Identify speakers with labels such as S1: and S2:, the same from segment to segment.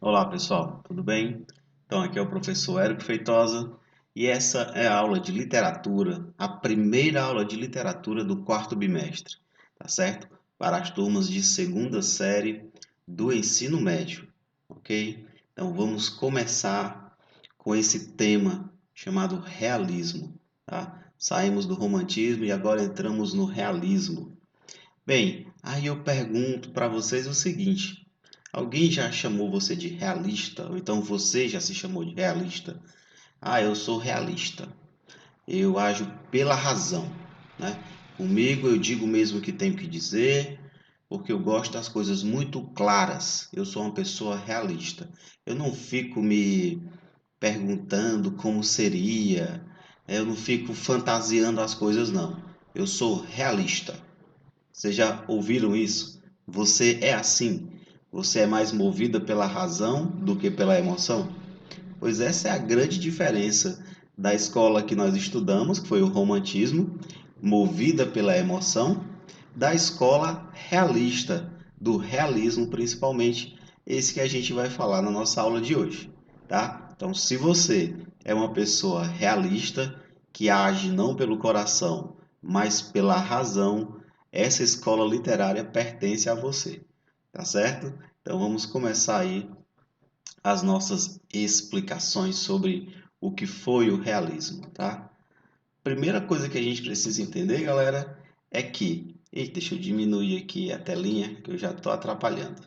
S1: Olá pessoal, tudo bem? Então aqui é o professor Érico Feitosa e essa é a aula de literatura, a primeira aula de literatura do quarto bimestre, tá certo? Para as turmas de segunda série do ensino médio, ok? Então vamos começar com esse tema chamado realismo, tá? Saímos do romantismo e agora entramos no realismo. Bem, aí eu pergunto para vocês o seguinte: alguém já chamou você de realista? Ou então você já se chamou de realista? Ah, eu sou realista. Eu ajo pela razão, né? Comigo eu digo mesmo o que tenho que dizer, porque eu gosto das coisas muito claras. Eu sou uma pessoa realista. Eu não fico me perguntando como seria, eu não fico fantasiando as coisas, não. Eu sou realista. Vocês já ouviram isso? Você é assim? Você é mais movida pela razão do que pela emoção? Pois essa é a grande diferença da escola que nós estudamos, que foi o romantismo, movida pela emoção, da escola realista, do realismo principalmente, esse que a gente vai falar na nossa aula de hoje, tá? Então, se você é uma pessoa realista, que age não pelo coração, mas pela razão, essa escola literária pertence a você, tá certo? Então, vamos começar aí as nossas explicações sobre o que foi o realismo, tá? Primeira coisa que a gente precisa entender, galera, é que... Eita, deixa eu diminuir aqui a telinha, que eu já estou atrapalhando.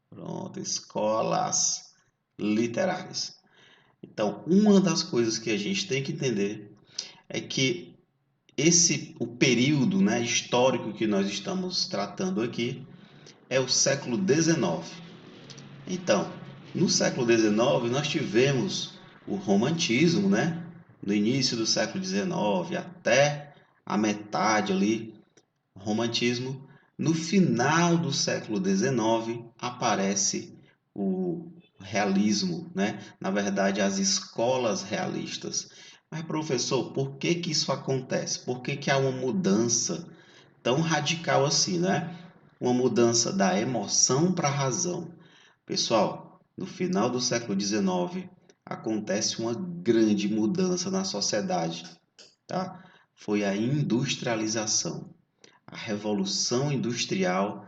S1: Pronto, escolas literárias. Então, uma das coisas que a gente tem que entender é que o período, né, histórico que nós estamos tratando aqui é o século XIX. Então, no século XIX, nós tivemos o romantismo, né? No início do século XIX até a metade ali, romantismo. No final do século XIX aparece o realismo, né? Na verdade, as escolas realistas. Mas, professor, por que que isso acontece? Por que que há uma mudança tão radical assim, né? Uma mudança da emoção para a razão. Pessoal, no final do século XIX acontece uma grande mudança na sociedade, tá? Foi a industrialização, a revolução industrial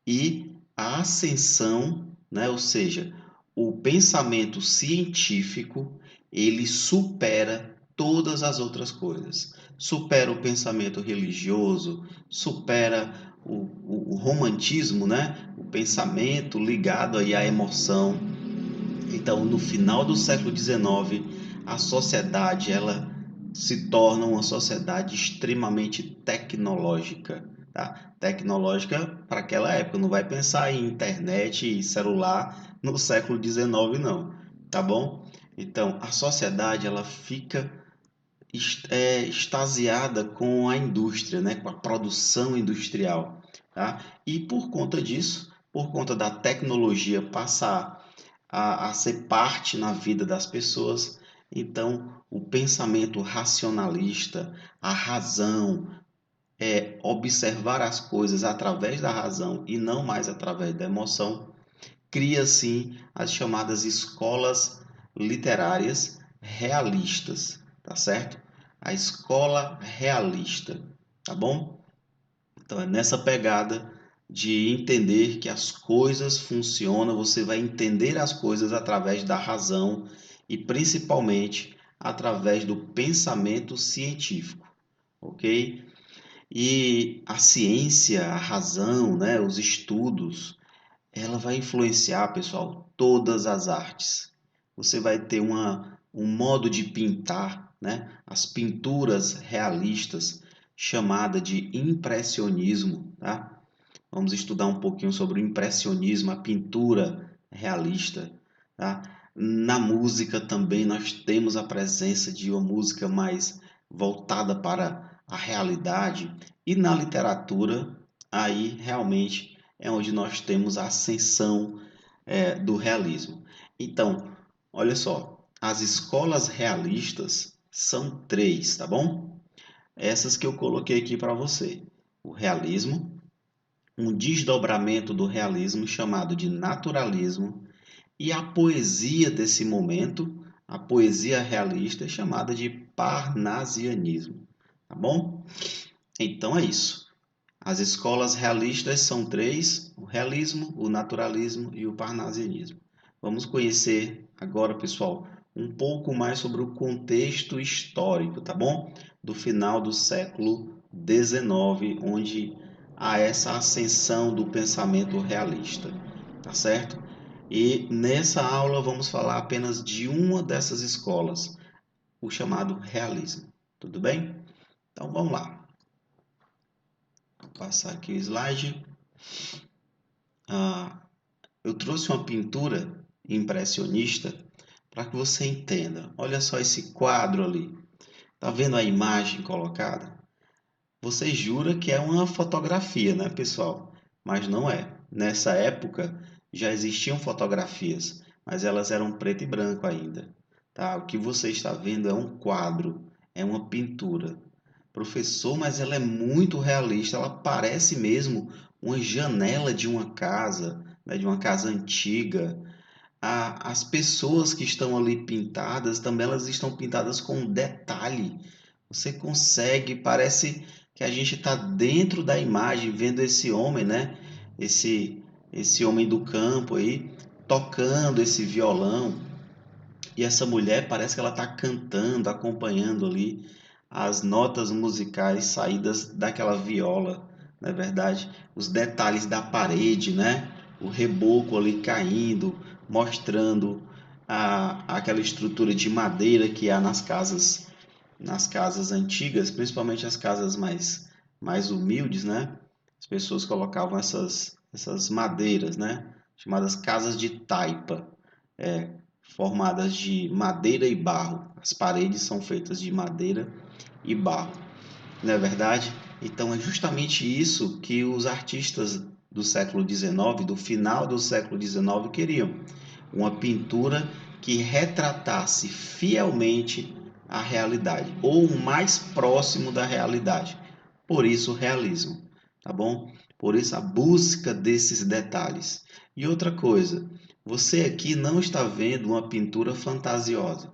S1: e a ascensão, né? Ou seja, o pensamento científico, ele supera todas as outras coisas. Supera o pensamento religioso, supera o romantismo, né? O pensamento ligado aí à emoção. Então, no final do século XIX, a sociedade ela se torna uma sociedade extremamente tecnológica, tá? Tecnológica para aquela época, não vai pensar em internet e celular no século XIX não, tá bom? Então, a sociedade ela fica extasiada com a indústria, né? Com a produção industrial, tá? E por conta disso, por conta da tecnologia passar a ser parte na vida das pessoas, então o pensamento racionalista, a razão, observar as coisas através da razão e não mais através da emoção, cria sim as chamadas escolas literárias realistas, tá certo? A escola realista, tá bom? Então é nessa pegada de entender que as coisas funcionam, você vai entender as coisas através da razão e principalmente através do pensamento científico, ok? E a ciência, a razão, né, os estudos, ela vai influenciar, pessoal, todas as artes. Você vai ter um modo de pintar, né? As pinturas realistas, chamada de impressionismo, tá? Vamos estudar um pouquinho sobre o impressionismo, a pintura realista, tá? Na música também nós temos a presença de uma música mais voltada para a realidade e na literatura aí realmente é onde nós temos a ascensão do realismo. Então, olha só, as escolas realistas são três, tá bom? Essas que eu coloquei aqui para você: o realismo, um desdobramento do realismo chamado de naturalismo E a poesia desse momento, a poesia realista, é chamada de parnasianismo, tá bom? Então é isso. As escolas realistas são três: o realismo, o naturalismo e o parnasianismo. Vamos conhecer agora, pessoal, um pouco mais sobre o contexto histórico, tá bom? Do final do século XIX, onde há essa ascensão do pensamento realista, tá certo? E nessa aula vamos falar apenas de uma dessas escolas, o chamado realismo, tudo bem? Então vamos lá. Vou passar aqui o slide. Eu trouxe uma pintura impressionista para que você entenda. Olha só esse quadro ali. Tá vendo a imagem colocada? Você jura que é uma fotografia, né, pessoal? Mas não é. Nessa época já existiam fotografias, mas elas eram preto e branco ainda. Tá? O que você está vendo é um quadro, é uma pintura. Professor, mas ela é muito realista, ela parece mesmo uma janela de uma casa, né, de uma casa antiga. As pessoas que estão ali pintadas, também elas estão pintadas com detalhe. Você consegue, parece que a gente está dentro da imagem, vendo esse homem, né? Esse homem do campo aí, tocando esse violão. E essa mulher parece que ela está cantando, acompanhando ali as notas musicais saídas daquela viola, não é verdade? Os detalhes da parede, né? O reboco ali caindo, mostrando aquela estrutura de madeira que há nas casas antigas, principalmente as casas mais humildes, né? As pessoas colocavam essas madeiras, né? Chamadas casas de taipa, formadas de madeira e barro. As paredes são feitas de madeira e barro, não é verdade? Então é justamente isso que os artistas do século XIX, do final do século XIX, queriam. Uma pintura que retratasse fielmente a realidade, ou o mais próximo da realidade. Por isso o realismo, tá bom? Por isso a busca desses detalhes. E outra coisa, você aqui não está vendo uma pintura fantasiosa,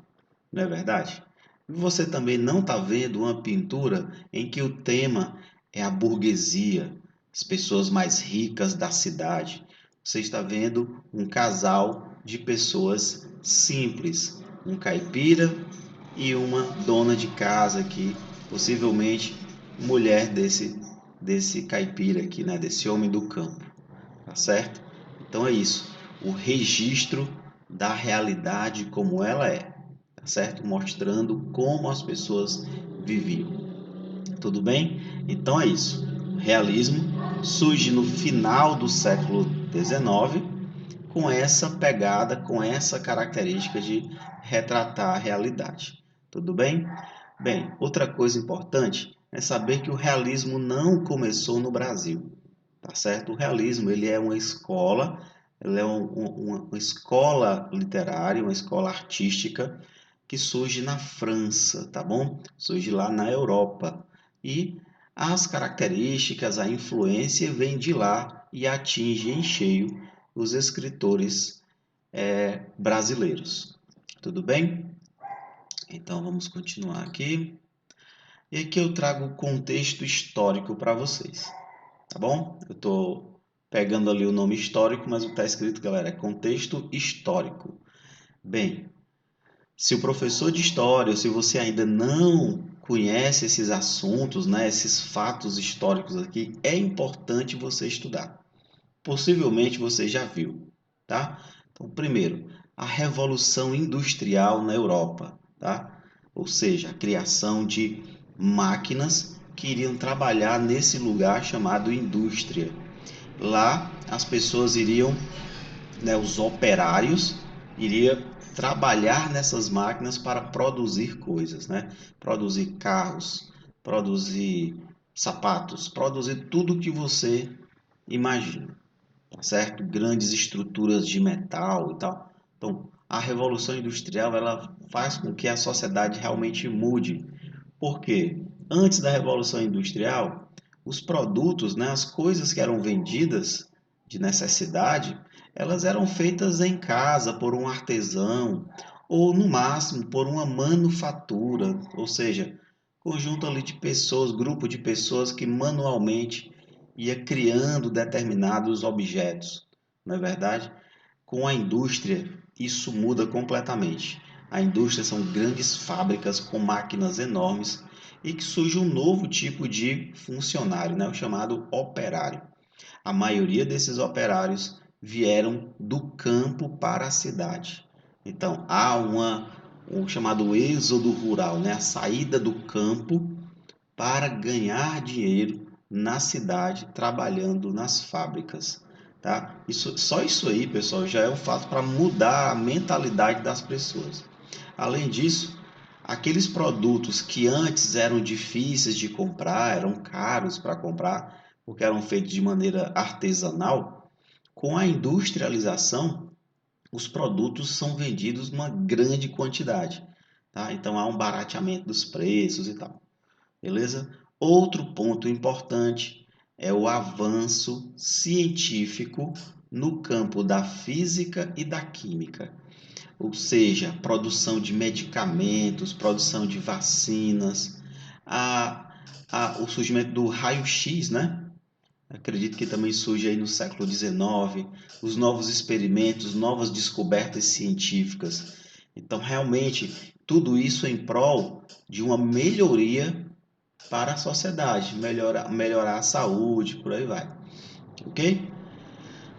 S1: não é verdade? Você também não está vendo uma pintura em que o tema é a burguesia, as pessoas mais ricas da cidade. Você está vendo um casal de pessoas simples, um caipira e uma dona de casa aqui, possivelmente mulher desse caipira aqui, né, desse homem do campo, tá certo? Então é isso, o registro da realidade como ela é, tá certo? Mostrando como as pessoas viviam. Tudo bem? Então é isso. O realismo surge no final do século XIX com essa pegada, com essa característica de retratar a realidade. Tudo bem? Bem, outra coisa importante é saber que o realismo não começou no Brasil, tá certo? O realismo, ele é uma escola, ele é uma escola literária, uma escola artística que surge na França, tá bom? Surge lá na Europa. E as características, a influência vem de lá e atinge em cheio os escritores brasileiros. Tudo bem? Então vamos continuar aqui. E aqui eu trago o contexto histórico para vocês, tá bom? Eu estou pegando ali o nome histórico, mas o que está escrito, galera, é contexto histórico. Bem, se o professor de história, ou se você ainda não conhece esses assuntos, né, esses fatos históricos aqui, é importante você estudar. Possivelmente você já viu, tá? Então, primeiro, a Revolução Industrial na Europa, tá? Ou seja, a criação de máquinas que iriam trabalhar nesse lugar chamado indústria. Lá, as pessoas iriam, né, os operários iriam trabalhar nessas máquinas para produzir coisas, né? Produzir carros, produzir sapatos, produzir tudo que você imagina, tá certo? Grandes estruturas de metal e tal. Então, a Revolução Industrial ela faz com que a sociedade realmente mude. Por quê? Antes da Revolução Industrial, os produtos, né, as coisas que eram vendidas de necessidade, elas eram feitas em casa por um artesão ou no máximo por uma manufatura, ou seja, conjunto ali de pessoas, grupo de pessoas que manualmente ia criando determinados objetos, não é verdade? Com a indústria, isso muda completamente. A indústria são grandes fábricas com máquinas enormes e que surge um novo tipo de funcionário, né? O chamado operário. A maioria desses operários vieram do campo para a cidade. Então, há o chamado êxodo rural, né? A saída do campo para ganhar dinheiro na cidade, trabalhando nas fábricas. Tá? Só isso aí, pessoal, já é um fato para mudar a mentalidade das pessoas. Além disso, aqueles produtos que antes eram difíceis de comprar, eram caros para comprar, porque eram feitos de maneira artesanal, com a industrialização, os produtos são vendidos numa grande quantidade. Tá? Então há um barateamento dos preços e tal. Beleza? Outro ponto importante é o avanço científico no campo da física e da química, ou seja, produção de medicamentos, produção de vacinas, o surgimento do raio-x, né? Acredito que também surge aí no século XIX, os novos experimentos, novas descobertas científicas. Então, realmente, tudo isso em prol de uma melhoria para a sociedade, melhorar a saúde, por aí vai. Ok?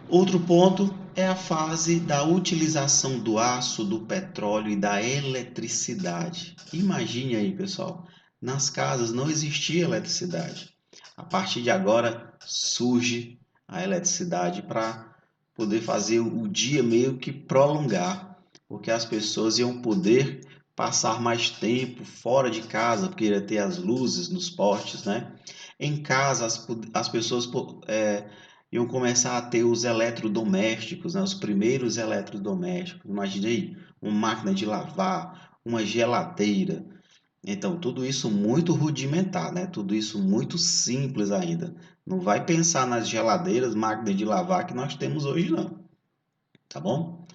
S1: Outro ponto é a fase da utilização do aço, do petróleo e da eletricidade. Imagine aí, pessoal, nas casas não existia eletricidade. A partir de agora surge a eletricidade para poder fazer o dia meio que prolongar, porque as pessoas iam poder passar mais tempo fora de casa, porque ia ter as luzes nos postes, né? Em casa, as pessoas iam começar a ter os eletrodomésticos, né? Os primeiros eletrodomésticos. Imagine aí, uma máquina de lavar, uma geladeira. Então, tudo isso muito rudimentar, né? Tudo isso muito simples ainda. Não vai pensar nas geladeiras, máquinas de lavar que nós temos hoje, não. Tá bom?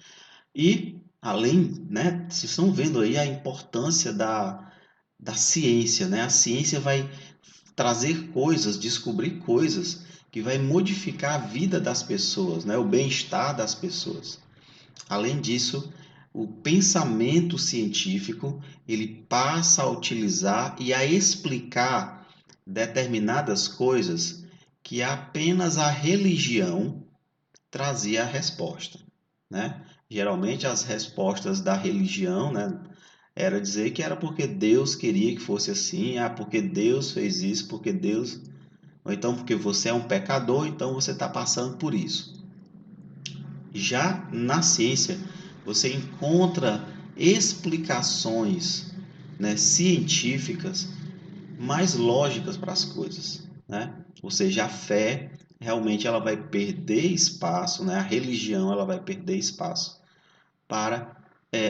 S1: E, além, né? Vocês estão vendo aí a importância da ciência, né? A ciência vai trazer coisas, descobrir coisas que vai modificar a vida das pessoas, né? O bem-estar das pessoas. Além disso, o pensamento científico ele passa a utilizar e a explicar determinadas coisas que apenas a religião trazia a resposta, né? Geralmente as respostas da religião, né, era dizer que era porque Deus queria que fosse assim, porque Deus fez isso, porque Deus, ou então porque você é um pecador, então você está passando por isso. Já na ciência, você encontra explicações, né, científicas mais lógicas para as coisas, né? Ou seja, a fé realmente ela vai perder espaço, né? A religião ela vai perder espaço para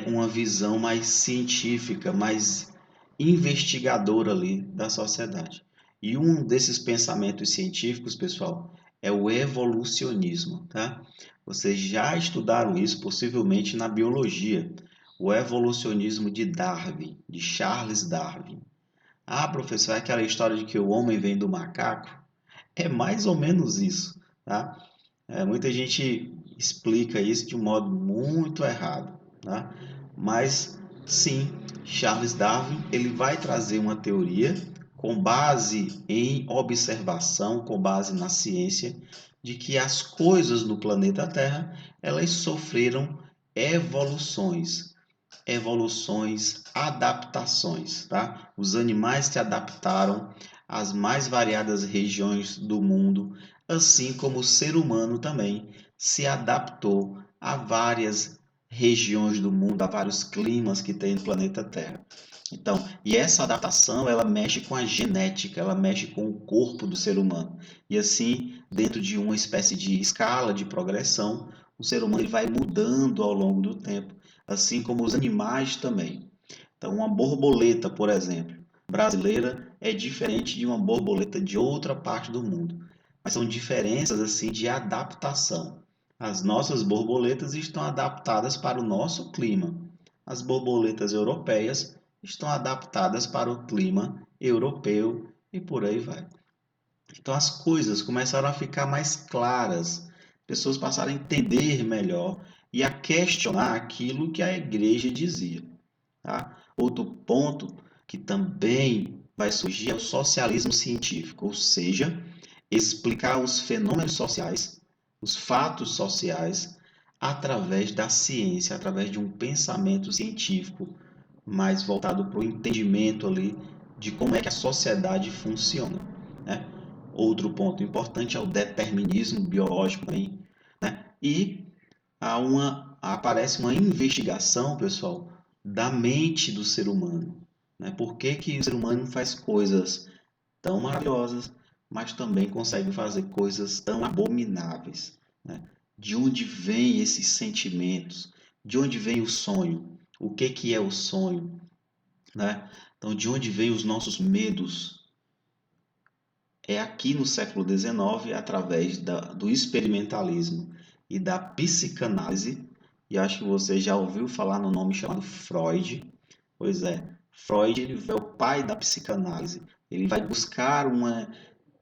S1: uma visão mais científica, mais investigadora ali da sociedade. E um desses pensamentos científicos, pessoal, é o evolucionismo, tá? Vocês já estudaram isso possivelmente na biologia, o evolucionismo de Darwin, de Charles Darwin. Ah, professor, é aquela história de que o homem vem do macaco? É mais ou menos isso, tá? Muita gente explica isso de um modo muito errado, tá? Mas sim, Charles Darwin ele vai trazer uma teoria com base em observação, com base na ciência, de que as coisas no planeta Terra elas sofreram evoluções, adaptações, tá? Os animais se adaptaram às mais variadas regiões do mundo, assim como o ser humano também se adaptou a várias regiões do mundo, a vários climas que tem no planeta Terra. Então, e essa adaptação, ela mexe com a genética, ela mexe com o corpo do ser humano. E assim, dentro de uma espécie de escala de progressão, o ser humano ele vai mudando ao longo do tempo, assim como os animais também. Então, uma borboleta, por exemplo, brasileira é diferente de uma borboleta de outra parte do mundo, mas são diferenças assim de adaptação. As nossas borboletas estão adaptadas para o nosso clima. As borboletas europeias estão adaptadas para o clima europeu e por aí vai. Então as coisas começaram a ficar mais claras, pessoas passaram a entender melhor e a questionar aquilo que a igreja dizia. Tá? Outro ponto que também vai surgir é o socialismo científico, ou seja, explicar os fenômenos sociais, os fatos sociais, através da ciência, através de um pensamento científico mais voltado para o entendimento ali de como é que a sociedade funciona, né? Outro ponto importante é o determinismo biológico também, né? E aparece uma investigação, pessoal, da mente do ser humano, né? Por que que o ser humano faz coisas tão maravilhosas, mas também consegue fazer coisas tão abomináveis, né? De onde vêm esses sentimentos? De onde vem o sonho? O que que é o sonho, né? Então, de onde vêm os nossos medos? É aqui no século XIX, através do experimentalismo e da psicanálise, e acho que você já ouviu falar no nome chamado Freud. Pois é, Freud ele é o pai da psicanálise. Ele vai buscar uma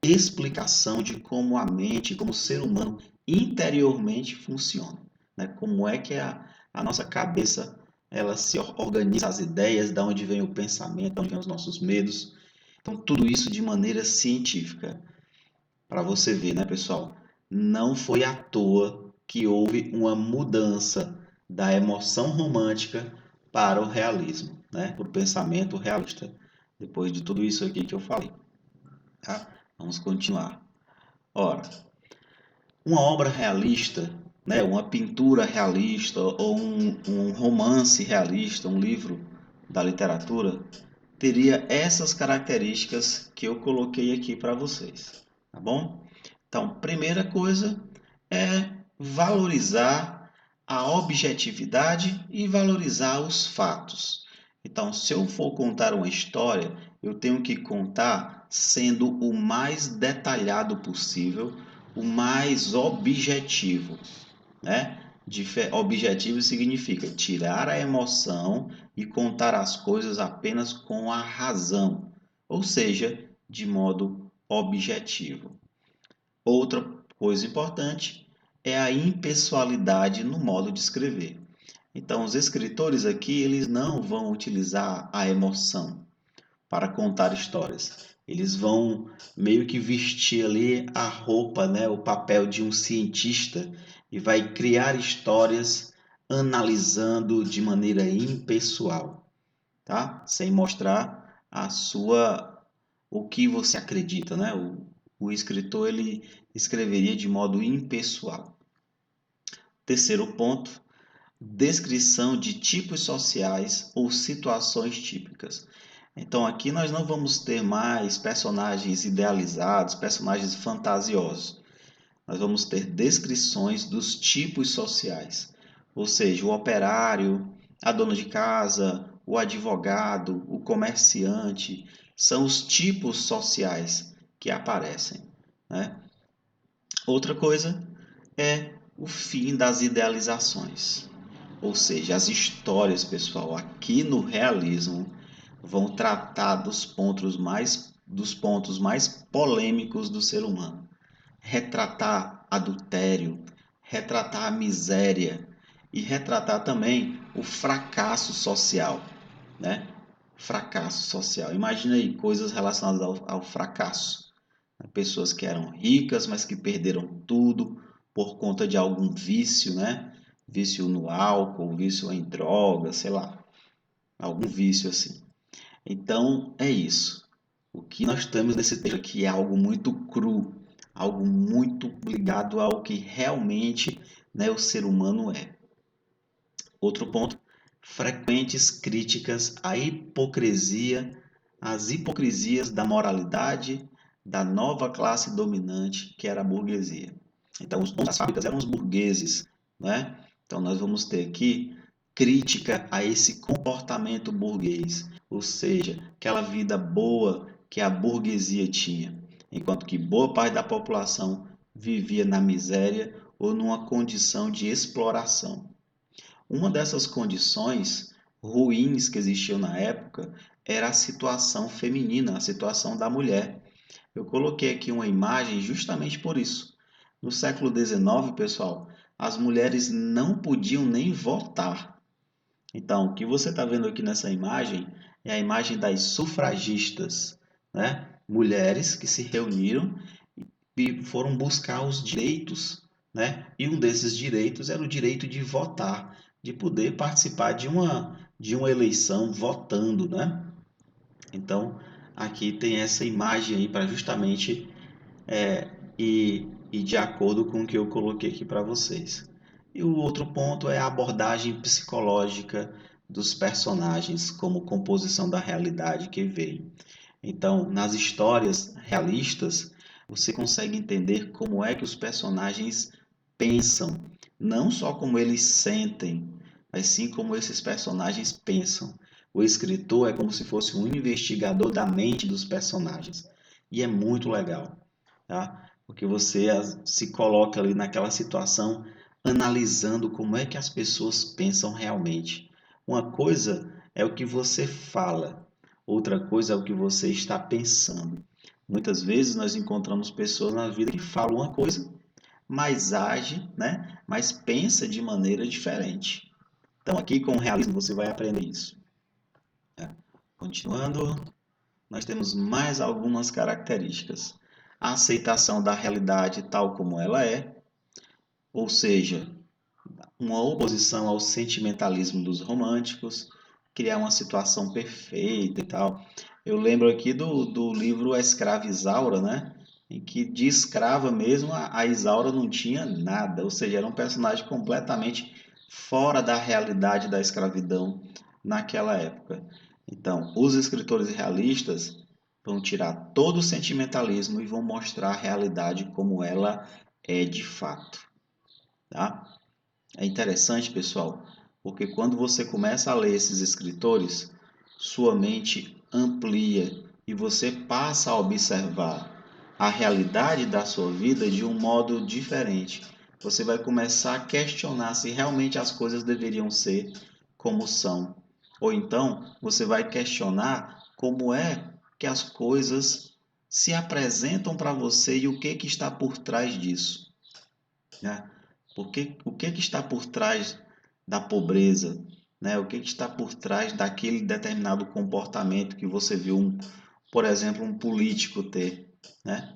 S1: explicação de como a mente, como o ser humano interiormente funciona, né? Como é que a nossa cabeça ela se organiza, as ideias, de onde vem o pensamento, de onde vem os nossos medos. Então, tudo isso de maneira científica, para você ver, né, pessoal? Não foi à toa que houve uma mudança da emoção romântica para o realismo, né? Para o pensamento realista, depois de tudo isso aqui que eu falei, tá? Vamos continuar. Ora, uma obra realista, né, uma pintura realista ou um romance realista, um livro da literatura, teria essas características que eu coloquei aqui para vocês, tá bom? Então, primeira coisa é valorizar a objetividade e valorizar os fatos. Então, se eu for contar uma história, eu tenho que contar sendo o mais detalhado possível, o mais objetivo, né? Objetivo significa tirar a emoção e contar as coisas apenas com a razão, ou seja, de modo objetivo. Outra coisa importante é a impessoalidade no modo de escrever. Então, os escritores aqui, eles não vão utilizar a emoção para contar histórias. Eles vão meio que vestir ali a roupa, né, o papel de um cientista e vai criar histórias analisando de maneira impessoal, tá? Sem mostrar o que você acredita, né? O escritor ele escreveria de modo impessoal. Terceiro ponto, descrição de tipos sociais ou situações típicas. Então aqui nós não vamos ter mais personagens idealizados, personagens fantasiosos. Nós vamos ter descrições dos tipos sociais, ou seja, o operário, a dona de casa, o advogado, o comerciante, são os tipos sociais que aparecem, né? Outra coisa é o fim das idealizações. Ou seja, as histórias, pessoal, aqui no realismo vão tratar dos pontos mais polêmicos do ser humano. Retratar adultério, retratar a miséria e retratar também o fracasso social, né? Fracasso social. Imagina aí coisas relacionadas ao fracasso. Pessoas que eram ricas, mas que perderam tudo por conta de algum vício, né? Vício no álcool, vício em drogas, sei lá, algum vício assim. Então, é isso. O que nós temos nesse texto aqui é algo muito cru, algo muito ligado ao que realmente, né, o ser humano é. Outro ponto, frequentes críticas à hipocrisia, às hipocrisias da moralidade da nova classe dominante, que era a burguesia. Então, os donos das fábricas eram os burgueses, né? Então, nós vamos ter aqui crítica a esse comportamento burguês, ou seja, aquela vida boa que a burguesia tinha, enquanto que boa parte da população vivia na miséria ou numa condição de exploração. Uma dessas condições ruins que existiam na época era a situação feminina, a situação da mulher. Eu coloquei aqui uma imagem justamente por isso. No século XIX, pessoal, as mulheres não podiam nem votar. Então, o que você está vendo aqui nessa imagem é a imagem das sufragistas, né? Mulheres que se reuniram e foram buscar os direitos, né? E um desses direitos era o direito de votar, de poder participar de uma eleição votando, né? Então, aqui tem essa imagem aí para justamente e de acordo com o que eu coloquei aqui para vocês. E o outro ponto é a abordagem psicológica dos personagens como composição da realidade que veio. Então, nas histórias realistas, você consegue entender como é que os personagens pensam, não só como eles sentem, mas sim como esses personagens pensam. O escritor é como se fosse um investigador da mente dos personagens. E é muito legal, tá? Porque você se coloca ali naquela situação analisando como é que as pessoas pensam realmente. Uma coisa é o que você fala, outra coisa é o que você está pensando. Muitas vezes nós encontramos pessoas na vida que falam uma coisa, mas age, né? Mas pensa de maneira diferente. Então, aqui com o realismo você vai aprender isso. Continuando, nós temos mais algumas características. A aceitação da realidade tal como ela é, ou seja, uma oposição ao sentimentalismo dos românticos, criar uma situação perfeita e tal. Eu lembro aqui do livro A Escrava Isaura, né? Em que de escrava mesmo a Isaura não tinha nada, ou seja, era um personagem completamente fora da realidade da escravidão naquela época. Então, os escritores realistas vão tirar todo o sentimentalismo e vão mostrar a realidade como ela é de fato, tá? É interessante, pessoal, porque quando você começa a ler esses escritores, sua mente amplia e você passa a observar a realidade da sua vida de um modo diferente. Você vai começar a questionar se realmente as coisas deveriam ser como são. Ou então, você vai questionar como é que as coisas se apresentam para você e o que que está por trás disso, né? O que que está por trás da pobreza, né? O que que está por trás daquele determinado comportamento que você viu, por exemplo, um político ter, né?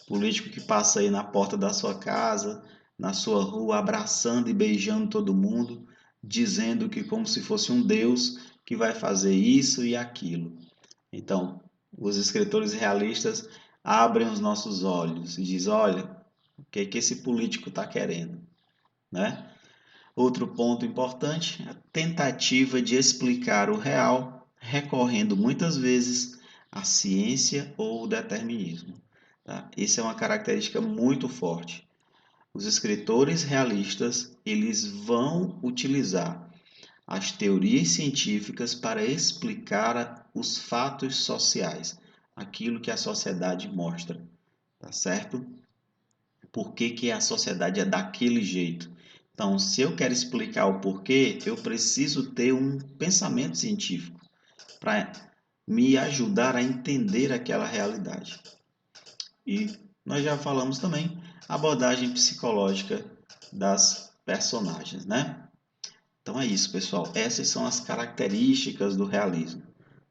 S1: Político que passa aí na porta da sua casa, na sua rua, abraçando e beijando todo mundo, dizendo que como se fosse um Deus que vai fazer isso e aquilo. Então, os escritores realistas abrem os nossos olhos e diz, olha, o que que esse político está querendo, né? Outro ponto importante, a tentativa de explicar o real, recorrendo muitas vezes à ciência ou ao determinismo. Tá? Essa é uma característica muito forte. Os escritores realistas, eles vão utilizar as teorias científicas para explicar os fatos sociais, aquilo que a sociedade mostra, tá certo? Por que que a sociedade é daquele jeito. Então, se eu quero explicar o porquê, eu preciso ter um pensamento científico para me ajudar a entender aquela realidade. E nós já falamos também a abordagem psicológica das personagens, né? Então é isso, pessoal. Essas são as características do realismo,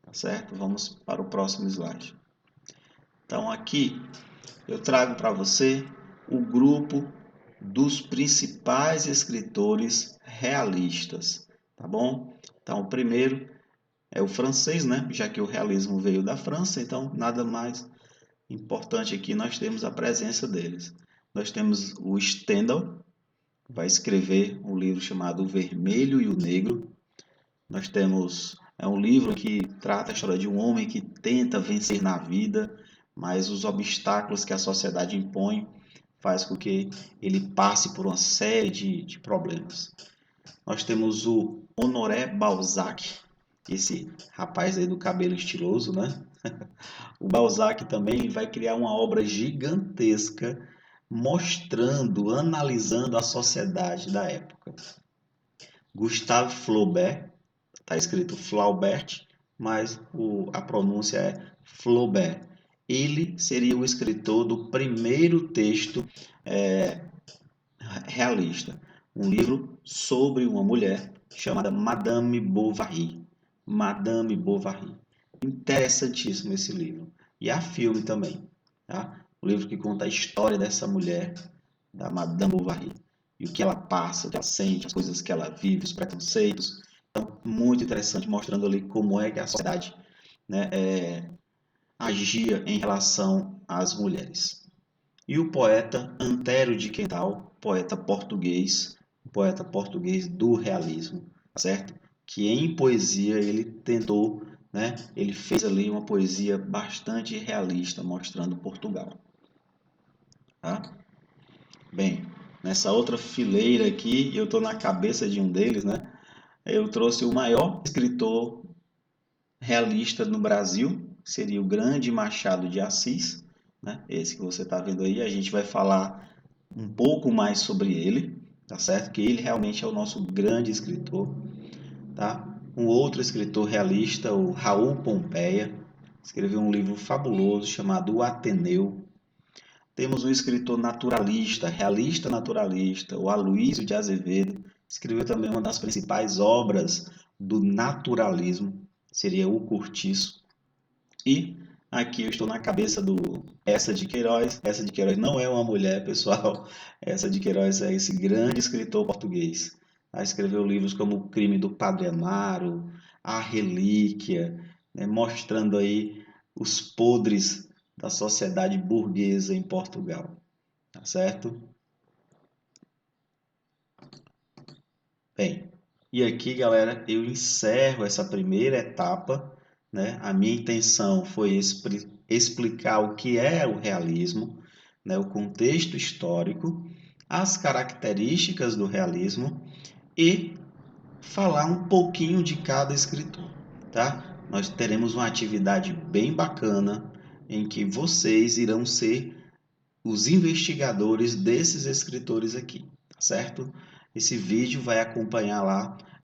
S1: tá certo? Vamos para o próximo slide. Então aqui eu trago para você o grupo dos principais escritores realistas, tá bom? Então, o primeiro é o francês, né? Já que o realismo veio da França, então nada mais importante aqui nós temos a presença deles. Nós temos o Stendhal, que vai escrever um livro chamado O Vermelho e o Negro. Nós temos um livro que trata a história de um homem que tenta vencer na vida, mas os obstáculos que a sociedade impõe faz com que ele passe por uma série de problemas. Nós temos o Honoré Balzac, esse rapaz aí do cabelo estiloso, né? O Balzac também vai criar uma obra gigantesca mostrando, analisando a sociedade da época. Gustave Flaubert, está escrito Flaubert, mas a pronúncia é Flaubert. Ele seria o escritor do primeiro texto realista, um livro sobre uma mulher chamada Madame Bovary. Madame Bovary. Interessantíssimo esse livro. E há filme também, tá? O livro que conta a história dessa mulher, da Madame Bovary, e o que ela passa, o que ela sente, as coisas que ela vive, os preconceitos. Então, muito interessante, mostrando ali como é que a sociedade, né, agia em relação às mulheres. E o poeta Antério de Quental, poeta português do realismo, certo? Que em poesia ele tentou, né? Ele fez ali uma poesia bastante realista, mostrando Portugal, tá? Bem, nessa outra fileira aqui, eu estou na cabeça de um deles, né? Eu trouxe o maior escritor realista no Brasil, seria o Grande Machado de Assis, né? Esse que você está vendo aí, a gente vai falar um pouco mais sobre ele, tá certo? Que ele realmente é o nosso grande escritor, tá? Um outro escritor realista, o Raul Pompeia, escreveu um livro fabuloso chamado O Ateneu. Temos um escritor naturalista, realista naturalista, o Aloysio de Azevedo, escreveu também uma das principais obras do naturalismo, seria o Cortiço. E aqui eu estou na cabeça do Essa de Queiroz. Essa de Queiroz não é uma mulher, pessoal. Essa de Queiroz é esse grande escritor português. Ela escreveu livros como O Crime do Padre Amaro, A Relíquia, né, mostrando aí os podres da sociedade burguesa em Portugal. Tá certo? Bem, e aqui, galera, eu encerro essa primeira etapa, né? A minha intenção foi explicar o que é o realismo, né? O contexto histórico, as características do realismo e falar um pouquinho de cada escritor, tá? Nós teremos uma atividade bem bacana em que vocês irão ser os investigadores desses escritores aqui, tá certo? Esse vídeo vai acompanhar lá